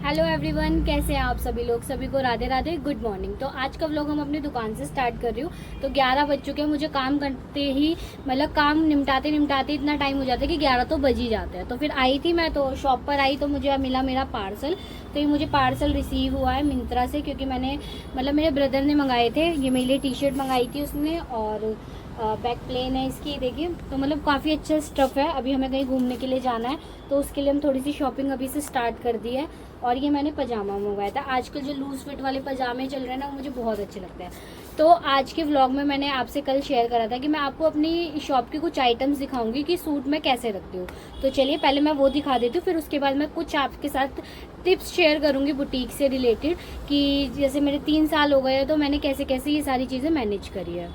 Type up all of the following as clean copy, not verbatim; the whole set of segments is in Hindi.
हेलो एवरीवन, कैसे हैं आप सभी लोग। सभी को राधे राधे, गुड मॉर्निंग। तो आज का व्लॉग हम अपनी दुकान से स्टार्ट कर रही हूँ। तो 11 बज चुके हैं। मुझे काम करते ही मतलब काम निपटाते निपटाते इतना टाइम हो जाता है कि 11 तो बज ही जाते हैं। तो फिर आई थी मैं, तो शॉप पर आई तो मुझे मिला मेरा पार्सल। तो ये मुझे पार्सल रिसीव हुआ है मिंत्रा से, क्योंकि मैंने मतलब मेरे ब्रदर ने मंगाए थे। ये मेरे लिए टी शर्ट मंगाई थी उसने, और बैक प्लेन है इसकी, देखिए। तो मतलब काफ़ी अच्छा स्टफ़ है। अभी हमें कहीं घूमने के लिए जाना है, तो उसके लिए हम थोड़ी सी शॉपिंग अभी से स्टार्ट कर दी है। और ये मैंने पजामा मंगवाया था। आजकल जो लूज़ फिट वाले पजामे चल रहे हैं ना, वो मुझे बहुत अच्छे लगते हैं। तो आज के व्लॉग में मैंने आपसे कल शेयर करा था कि मैं आपको अपनी शॉप की कुछ आइटम्स दिखाऊंगी कि सूट मैं कैसे रखती हूँ। तो चलिए पहले मैं वो दिखा देती हूँ, फिर उसके बाद मैं कुछ आपके साथ टिप्स शेयर करूँगी बुटीक से रिलेटेड, कि जैसे मेरे 3 साल हो गए हैं, तो मैंने कैसे कैसे ये सारी चीज़ें मैनेज करी है।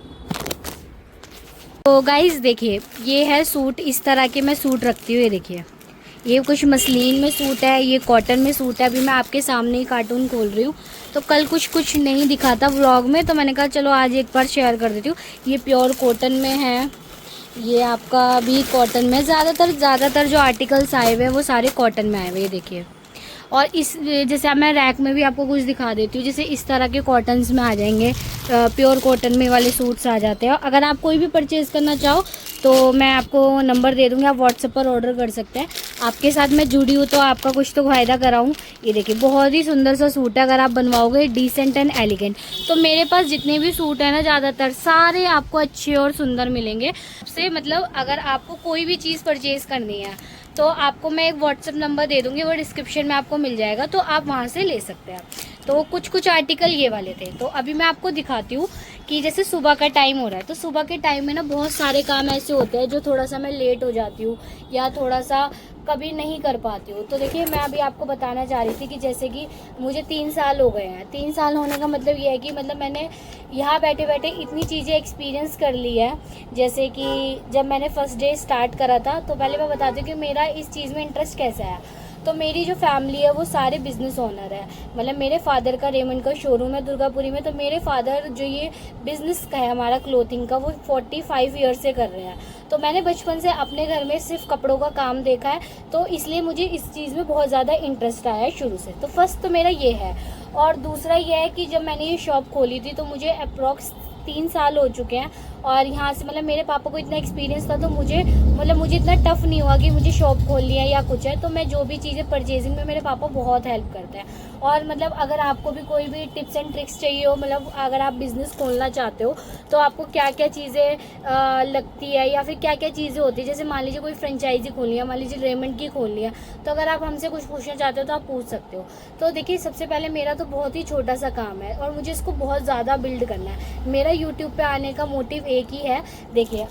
तो गाइस देखिए, ये है सूट। इस तरह के मैं सूट रखती हूँ। ये देखिए, ये कुछ मसलिन में सूट है, ये कॉटन में सूट है। अभी मैं आपके सामने ही कार्टून खोल रही हूँ। तो कल कुछ नहीं दिखा था व्लॉग में, तो मैंने कहा चलो आज एक बार शेयर कर देती हूँ। ये प्योर कॉटन में है, ये आपका भी कॉटन में। ज़्यादातर जो आर्टिकल्स आए हुए हैं वो सारे कॉटन में आए हुए, ये देखिए। और इस जैसे अब मैं रैक में भी आपको कुछ दिखा देती हूँ। जैसे इस तरह के कॉटन्स में आ जाएंगे, प्योर कॉटन में वाले सूट्स आ जाते हैं। अगर आप कोई भी परचेज़ करना चाहो तो मैं आपको नंबर दे दूँगी, आप व्हाट्सएप पर ऑर्डर कर सकते हैं। आपके साथ मैं जुड़ी हूँ तो आपका कुछ तो फ़ायदा कराऊँ। ये देखिए, बहुत ही सुंदर सा सूट है। अगर आप बनवाओगे, डिसेंट एंड एलिगेंट। तो मेरे पास जितने भी सूट हैं ना, ज़्यादातर सारे आपको अच्छे और सुंदर मिलेंगे। से मतलब अगर आपको कोई भी चीज़ परचेज़ करनी है तो आपको मैं एक व्हाट्सएप नंबर दे दूँगी, वो डिस्क्रिप्शन में आपको मिल जाएगा, तो आप वहाँ से ले सकते हैं। तो कुछ आर्टिकल ये वाले थे। तो अभी मैं आपको दिखाती हूँ कि जैसे सुबह का टाइम हो रहा है, तो सुबह के टाइम में ना बहुत सारे काम ऐसे होते हैं जो थोड़ा सा मैं लेट हो जाती हूँ या थोड़ा सा कभी नहीं कर पाती हूँ। तो देखिए, मैं अभी आपको बताना चाह रही थी कि जैसे कि मुझे 3 साल हो गए हैं। 3 साल होने का मतलब ये है कि मतलब मैंने यहाँ बैठे बैठे इतनी चीज़ें एक्सपीरियंस कर ली है। जैसे कि जब मैंने फर्स्ट डे स्टार्ट करा था, तो पहले मैं बताती हूँ कि मेरा इस चीज़ में इंटरेस्ट कैसा है। तो मेरी जो फैमिली है वो सारे बिज़नेस ओनर है। मतलब मेरे फादर का रेमंड का शोरूम है दुर्गापुरी में। तो मेरे फादर जो ये बिज़नेस का है हमारा क्लोथिंग का, वो 45 ईयर से कर रहे हैं। तो मैंने बचपन से अपने घर में सिर्फ कपड़ों का काम देखा है, तो इसलिए मुझे इस चीज़ में बहुत ज़्यादा इंटरेस्ट आया है शुरू से। तो फर्स्ट तो मेरा ये है। और दूसरा ये है कि जब मैंने ये शॉप खोली थी तो मुझे अप्रॉक्स 3 साल हो चुके हैं। और यहाँ से मतलब मेरे पापा को इतना एक्सपीरियंस था, तो मुझे इतना टफ नहीं हुआ कि मुझे शॉप खोलनी है या कुछ है। तो मैं जो भी चीज़ें परचेजिंग में, मेरे पापा बहुत हेल्प करते हैं। और मतलब अगर आपको भी कोई भी टिप्स एंड ट्रिक्स चाहिए हो, मतलब अगर आप बिज़नेस खोलना चाहते हो तो आपको क्या क्या चीज़ें लगती है या फिर क्या क्या चीज़ें होती है। जैसे मान लीजिए कोई फ्रेंचाइजी खोलनी है, मान लीजिए रेमंड की खोलनी है, तो अगर आप हमसे कुछ पूछना चाहते हो तो आप पूछ सकते हो। तो देखिए, सबसे पहले मेरा तो बहुत ही छोटा सा काम है और मुझे इसको बहुत ज़्यादा बिल्ड करना है। मेरा यूट्यूब पे आने का मोटिव एक ही है। देखिए,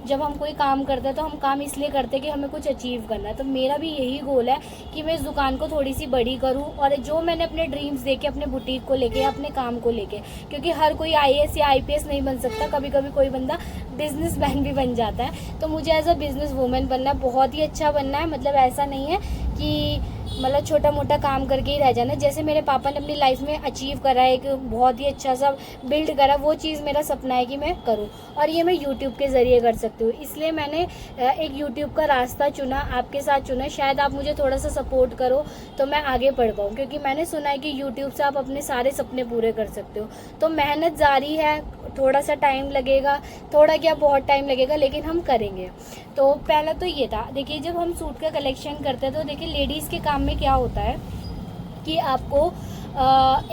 जब हम कोई काम करते हैं तो हम काम इसलिए करते हैं कि हमें कुछ अचीव करना है। तो मेरा भी यही गोल है कि मैं इस दुकान को थोड़ी सी बड़ी करूं, और जो मैंने अपने ड्रीम्स देखे अपने बुटीक को लेके या अपने काम को लेके, क्योंकि हर कोई आईएएस या आईपीएस नहीं बन सकता। कभी कभी कोई बंदा बिजनेसमैन भी बन जाता है। तो मुझे एज अ बिजनेस वूमेन बनना है, बहुत ही अच्छा बनना है। मतलब ऐसा नहीं है कि मतलब छोटा मोटा काम करके ही रह जाना। जैसे मेरे पापा ने अपनी लाइफ में अचीव करा है, एक बहुत ही अच्छा सा बिल्ड करा, वो चीज़ मेरा सपना है कि मैं करूं। और ये मैं यूट्यूब के ज़रिए कर सकती हूँ। इसलिए मैंने एक यूट्यूब का रास्ता चुना, आपके साथ चुना। शायद आप मुझे थोड़ा सा सपोर्ट करो तो मैं आगे बढ़ पाऊँ, क्योंकि मैंने सुना है कि यूट्यूब से आप अपने सारे सपने पूरे कर सकते हो। तो मेहनत जारी है, थोड़ा सा टाइम लगेगा, थोड़ा क्या बहुत टाइम लगेगा, लेकिन हम करेंगे। तो पहला तो ये था। देखिए, जब हम सूट का कलेक्शन करते हैं तो देखिए, लेडीज़ के काम में क्या होता है कि आपको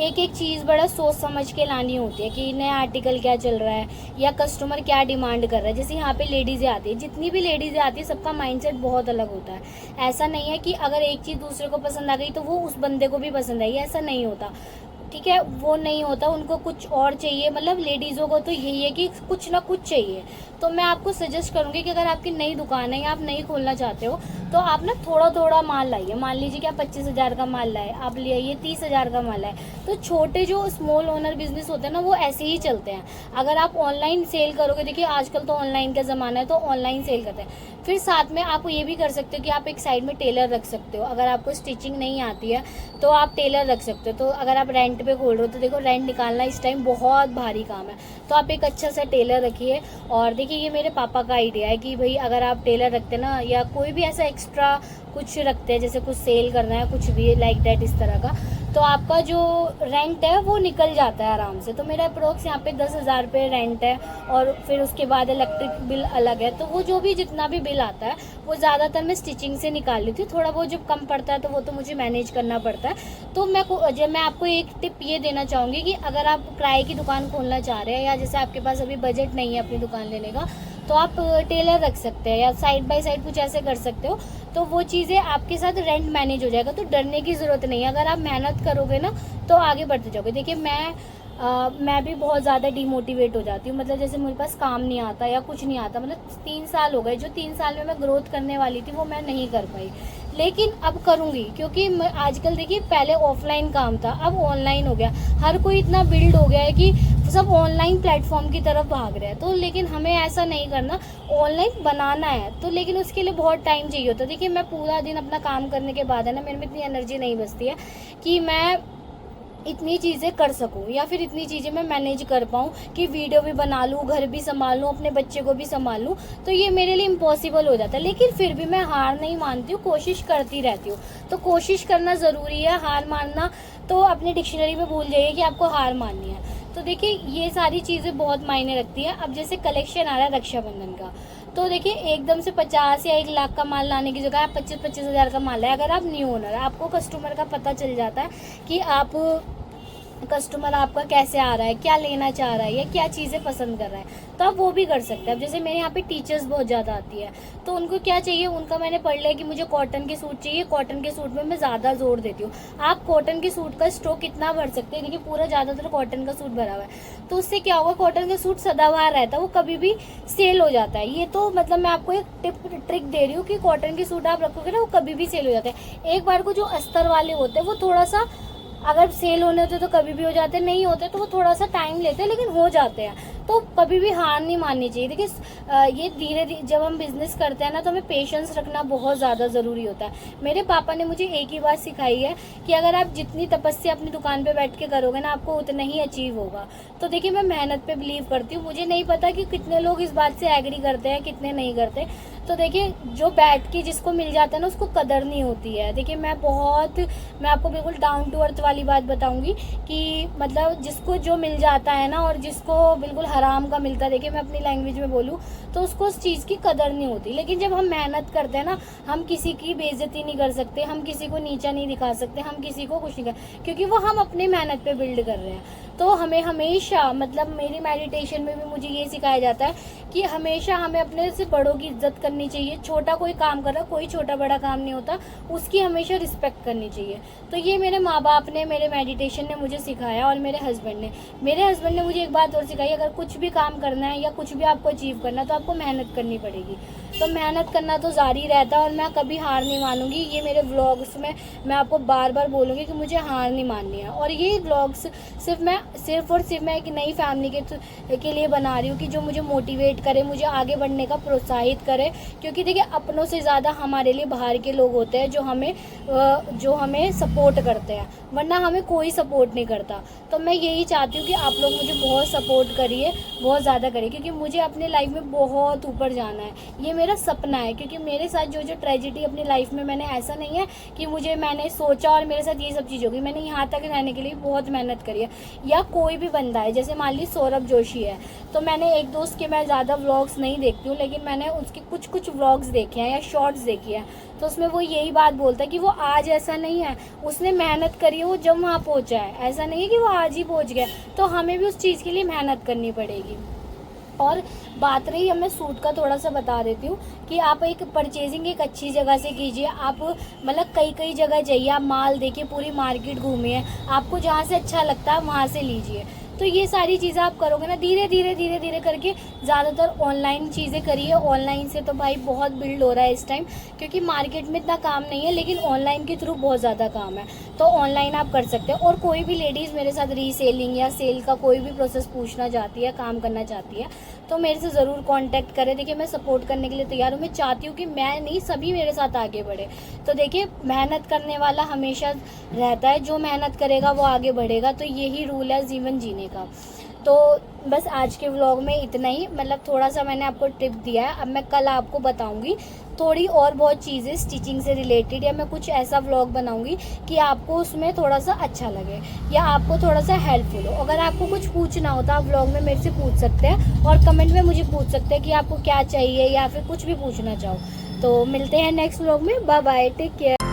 एक एक चीज़ बड़ा सोच समझ के लानी होती है कि नया आर्टिकल क्या चल रहा है या कस्टमर क्या डिमांड कर रहा है। जैसे यहाँ पे लेडीज़ें आती है, जितनी भी लेडीज़ें आती है सबका माइंडसेट बहुत अलग होता है। ऐसा नहीं है कि अगर एक चीज़ दूसरे को पसंद आ गई तो वो उस बंदे को भी पसंद आई, ऐसा नहीं होता। ठीक है, वो नहीं होता, उनको कुछ और चाहिए। मतलब लेडीज़ों को तो यही है कि कुछ ना कुछ चाहिए। तो मैं आपको सजेस्ट करूँगी कि अगर आपकी नई दुकान है या आप नई खोलना चाहते हो तो आप ना थोड़ा थोड़ा माल लाइए। मान लीजिए कि आप 25,000 का माल लाए, आप ले आइए 30,000 का माल लाए। तो छोटे जो स्मॉल ओनर बिजनेस होते हैं ना, वो ऐसे ही चलते हैं। अगर आप ऑनलाइन सेल करोगे, देखिए आजकल तो ऑनलाइन का ज़माना है, तो ऑनलाइन सेल करते हैं। फिर साथ में आप ये भी कर सकते हो कि आप एक साइड में टेलर रख सकते हो। अगर आपको स्टिचिंग नहीं आती है तो आप टेलर रख सकते हो। तो अगर आप रेंट पे खोल रहे हो तो देखो रेंट निकालना इस टाइम बहुत भारी काम है, तो आप एक अच्छा सा टेलर रखिए। और देखिए ये मेरे पापा का आइडिया है कि भाई अगर आप टेलर रखते ना, या कोई भी ऐसा एक्स्ट्रा कुछ रखते हैं, जैसे कुछ सेल करना है, कुछ भी लाइक दैट इस तरह का, तो आपका जो रेंट है वो निकल जाता है आराम से। तो मेरा अप्रोक्स यहाँ पे 10,000 रुपये रेंट है, और फिर उसके बाद इलेक्ट्रिक बिल अलग है। तो वो जो भी जितना भी बिल आता है वो ज़्यादातर मैं स्टिचिंग से निकाल लेती हूँ। थोड़ा बहुत जब कम पड़ता है तो वो तो मुझे मैनेज करना पड़ता है। तो मैं आपको एक टिप ये देना चाहूँगी कि अगर आप किराए की दुकान खोलना चाह रहे हैं, या जैसे आपके पास अभी बजट नहीं है अपनी दुकान लेने का, तो आप टेलर रख सकते हैं या साइड बाय साइड कुछ ऐसे कर सकते हो। तो वो चीज़ें आपके साथ रेंट मैनेज हो जाएगा, तो डरने की ज़रूरत नहीं है। अगर आप मेहनत करोगे ना तो आगे बढ़ते जाओगे। देखिए मैं भी बहुत ज़्यादा डिमोटिवेट हो जाती हूँ, मतलब जैसे मेरे पास काम नहीं आता या कुछ नहीं आता। मतलब 3 साल हो गए, जो 3 साल में मैं ग्रोथ करने वाली थी वो मैं नहीं कर पाई, लेकिन अब करूँगी। क्योंकि आजकल देखिए पहले ऑफलाइन काम था, अब ऑनलाइन हो गया। हर कोई इतना बिल्ड हो गया है कि सब ऑनलाइन प्लेटफॉर्म की तरफ भाग रहे हैं। तो लेकिन हमें ऐसा नहीं करना, ऑनलाइन बनाना है तो, लेकिन उसके लिए बहुत टाइम चाहिए होता है। देखिए मैं पूरा दिन अपना काम करने के बाद है ना, मेरे में इतनी एनर्जी नहीं बचती है कि मैं इतनी चीज़ें कर सकूं, या फिर इतनी चीज़ें मैं मैनेज कर पाऊं कि वीडियो भी बना लूं, घर भी संभाल लूं, अपने बच्चे को भी संभाल लूं। तो ये मेरे लिए इम्पॉसिबल हो जाता है, लेकिन फिर भी मैं हार नहीं मानती हूँ, कोशिश करती रहती हूँ। तो कोशिश करना ज़रूरी है, हार मानना तो अपनी डिक्शनरी में भूल जाइए कि आपको हार माननी है। तो देखिए ये सारी चीज़ें बहुत मायने रखती हैं। अब जैसे कलेक्शन आ रहा है रक्षाबंधन का, तो देखिए एकदम से 50 या 1 लाख का माल लाने की जगह आप 25-25 हज़ार का माल है। अगर आप न्यू ओनर, आपको कस्टमर का पता चल जाता है कि कस्टमर आपका कैसे आ रहा है, क्या लेना चाह रहा है, या क्या चीज़ें पसंद कर रहा है, तो आप वो भी कर सकते हैं। अब जैसे मेरे यहाँ पे टीचर्स बहुत ज़्यादा आती है, तो उनको क्या चाहिए, उनका मैंने पढ़ लिया कि मुझे कॉटन के सूट चाहिए। कॉटन के सूट में मैं ज़्यादा जोर देती हूँ। आप कॉटन के सूट का स्टॉक कितना भर सकते हैं, देखिए पूरा ज़्यादातर कॉटन का सूट भरा हुआ है। तो उससे क्या होगा, कॉटन का सूट सदाबहार रहता है, वो कभी भी सेल हो जाता है। ये तो मतलब मैं आपको एक ट्रिक दे रही हूँ कि कॉटन के सूट आप रखोगे ना, वो कभी भी सेल हो जाते हैं। एक बार को जो अस्तर वाले होते हैं वो थोड़ा सा, अगर सेल होने होते तो कभी भी हो जाते, नहीं होते तो वो थोड़ा सा टाइम लेते हैं, लेकिन हो जाते हैं। तो कभी भी हार नहीं माननी चाहिए। देखिए ये धीरे धीरे जब हम बिजनेस करते हैं ना, तो हमें पेशेंस रखना बहुत ज़्यादा ज़रूरी होता है। मेरे पापा ने मुझे एक ही बात सिखाई है कि अगर आप जितनी तपस्या अपनी दुकान पे बैठ के करोगे ना, आपको उतना ही अचीव होगा। तो देखिए मैं मेहनत पे बिलीव करती हूँ। मुझे नहीं पता कि कितने लोग इस बात से एग्री करते हैं, कितने नहीं करते। तो देखिए जो बैठ के जिसको मिल जाता है ना, उसको कदर नहीं होती है। देखिए मैं आपको बिल्कुल डाउन टू अर्थ वाली बात बताऊंगी कि मतलब जिसको जो मिल जाता है ना, और जिसको बिल्कुल हराम का मिलता है, देखिए मैं अपनी लैंग्वेज में बोलूँ तो उसको उस चीज़ की कदर नहीं होती। लेकिन जब हम मेहनत करते हैं ना, हम किसी की बेइज्जती नहीं कर सकते, हम किसी को नीचा नहीं दिखा सकते, हम किसी को कुछ नहीं कर, क्योंकि वो हम अपनी मेहनत पे बिल्ड कर रहे हैं। तो हमें हमेशा, मतलब मेरी मेडिटेशन में भी मुझे ये सिखाया जाता है कि हमेशा हमें अपने से बड़ों की इज्जत करनी चाहिए। छोटा कोई काम कर रहा, कोई छोटा बड़ा काम नहीं होता, उसकी हमेशा रिस्पेक्ट करनी चाहिए। तो ये मेरे माँ बाप ने, मेरे मेडिटेशन ने मुझे सिखाया, और मेरे हस्बैंड ने मुझे एक बात और सिखाई, अगर कुछ भी काम करना है या कुछ भी आपको अचीव करना है तो आपको मेहनत करनी पड़ेगी। तो मेहनत करना तो जारी रहता है, और मैं कभी हार नहीं मानूंगी। ये मेरे व्लॉग्स में मैं आपको बार बार बोलूँगी कि मुझे हार नहीं माननी है। और ये व्लॉग्स सिर्फ और सिर्फ मैं एक नई फैमिली के लिए बना रही हूँ कि जो मुझे मोटिवेट करे, मुझे आगे बढ़ने का प्रोत्साहित करे। क्योंकि देखिए अपनों से ज़्यादा हमारे लिए बाहर के लोग होते हैं जो हमें सपोर्ट करते हैं, वरना हमें कोई सपोर्ट नहीं करता। तो मैं यही चाहती हूँ कि आप लोग मुझे बहुत सपोर्ट करिए, बहुत ज़्यादा करिए, क्योंकि मुझे अपने लाइफ में बहुत ऊपर जाना है। ये मेरा सपना है, क्योंकि मेरे साथ जो ट्रेजेडी अपनी लाइफ में, मैंने ऐसा नहीं है कि मैंने सोचा और मेरे साथ ये सब चीज़ होगी। मैंने यहाँ तक रहने के लिए बहुत मेहनत करी है। या कोई भी बंदा है, जैसे मान ली सौरभ जोशी है, तो मैंने एक दोस्त के, मैं ज़्यादा व्लॉग्स नहीं देखती हूँ, लेकिन मैंने उसके कुछ व्लॉग्स देखे हैं या शॉर्ट्स देखे हैं, तो उसमें वो यही बात बोलता है कि वो आज ऐसा नहीं है, उसने मेहनत करी है, वो जब वहाँ पहुँचा है। ऐसा नहीं है कि वो आज ही पहुँच गया, तो हमें भी उस चीज़ के लिए मेहनत करनी पड़ेगी। और बात रही, अब मैं सूट का थोड़ा सा बता देती हूँ कि आप एक परचेजिंग एक अच्छी जगह से कीजिए। आप मतलब कई जगह जाइए, आप माल देखिए, पूरी मार्केट घूमिए, आपको जहाँ से अच्छा लगता है वहाँ से लीजिए। तो ये सारी चीज़ें आप करोगे ना, धीरे धीरे धीरे धीरे करके ज़्यादातर ऑनलाइन चीज़ें करिए। ऑनलाइन से तो भाई बहुत बिल्ड हो रहा है इस टाइम, क्योंकि मार्केट में इतना काम नहीं है, लेकिन ऑनलाइन के थ्रू बहुत ज़्यादा काम है, तो ऑनलाइन आप कर सकते हैं। और कोई भी लेडीज़ मेरे साथ रीसेलिंग या सेल का कोई भी प्रोसेस पूछना चाहती है, काम करना चाहती है, तो मेरे से ज़रूर कांटेक्ट करें। देखिए मैं सपोर्ट करने के लिए तैयार हूँ। मैं चाहती हूँ कि मैं नहीं, सभी मेरे साथ आगे बढ़े। तो देखिए मेहनत करने वाला हमेशा रहता है, जो मेहनत करेगा वो आगे बढ़ेगा, तो यही रूल है जीवन जीने का। तो बस आज के व्लॉग में इतना ही, मतलब थोड़ा सा मैंने आपको टिप दिया है। अब मैं कल आपको बताऊंगी थोड़ी और बहुत चीज़ें स्टिचिंग से रिलेटेड, या मैं कुछ ऐसा व्लॉग बनाऊंगी कि आपको उसमें थोड़ा सा अच्छा लगे या आपको थोड़ा सा हेल्पफुल हो। अगर आपको कुछ पूछना हो तो आप व्लॉग में मेरे से पूछ सकते हैं, और कमेंट में मुझे पूछ सकते हैं कि आपको क्या चाहिए या फिर कुछ भी पूछना चाहो। तो मिलते हैं नेक्स्ट व्लॉग में। Bye bye, take care.